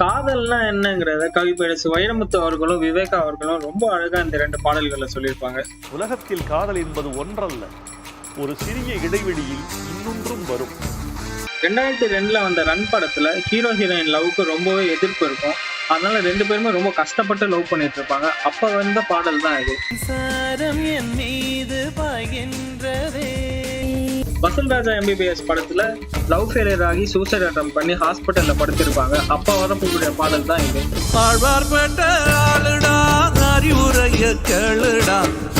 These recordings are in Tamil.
காதல்னா என்னங்கிறத கவிப்பேரசு வைரமுத்து அவர்களும் விவேகா அவர்களும் ரொம்ப அழகா இந்த 2 பாடல்கள்ல சொல்லியிருப்பாங்க. உலகத்தில் காதல் என்பது ஒன்றல்ல, ஒரு சிறிய இடைவெளியில் இன்னொன்றும் வரும். 2002ல வந்த ரன் படத்துல ஹீரோ ஹீரோயின் லவ்வுக்கு ரொம்பவே எதிர்ப்பு இருக்கும். அதனால 2 பேருமே ரொம்ப கஷ்டப்பட்டு லவ் பண்ணிட்டு இருப்பாங்க. அப்ப வந்த பாடல் தான் இது. வசல்ராஜா எம்பிபிஎஸ் படத்துல லவ் ஃபெயிலியர் ஆகி சூசைட் அட்டம் பண்ணி ஹாஸ்பிட்டல்ல படுத்திருப்பாங்க. அப்ப வரக்கூடிய பாடல் தான் இது.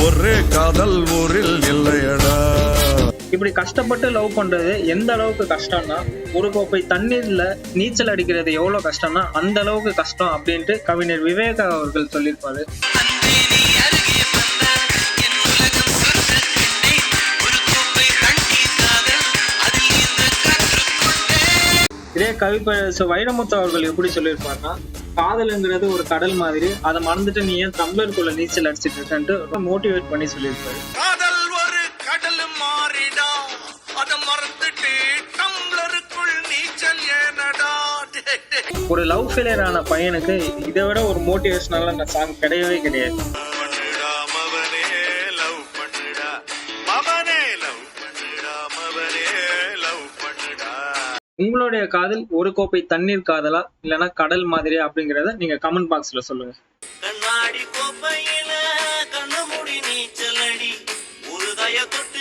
ஒரே காதல் ஊரில் இல்லையடா. இப்படி கஷ்டப்பட்டு லவ் பண்றது எந்த அளவுக்கு கஷ்டம்னா, ஒரு கோப்பை தண்ணீர்ல நீச்சல் அடிக்கிறது எவ்வளவு கஷ்டம்னா அந்த அளவுக்கு கஷ்டம் அப்படின்ட்டு கவிஞர் விவேகா அவர்கள் சொல்லியிருப்பாரு. இதே கவிப்பேரசு வைரமுத்து அவர்கள் எப்படி சொல்லியிருப்பாருன்னா, காதலுங்கிறது ஒரு கடல் மாதிரி, அதை மறந்துட்டு நீ ஏன் டம்ளருக்குள்ள நீச்சல் அடிச்சிட்டு இருக்கன்ட்டு ரொம்ப மோட்டிவேட் பண்ணி சொல்லியிருப்பாரு. காதல் ஒரு கடல் மாறிடா, அதை மறந்துட்டு டம்ளருக்குள் நீச்சல் ஏனடா. ஒரு லவ் ஃபெயிலியர் ஆன பையனுக்கு இதை விட ஒரு மோட்டிவேஷனலான சாங் கிடையவே கிடையாது. உங்களுடைய காதல் ஒரு கோப்பை தண்ணீர் காதலா இல்லனா கடல் மாதிரியா அப்படிங்கறத நீங்க கமெண்ட் பாக்ஸ்ல சொல்லுங்க. கண்ணாடி கோப்பையில கண்ண மூடி நீச்சல் அடி, ஒரு தய தொட்டு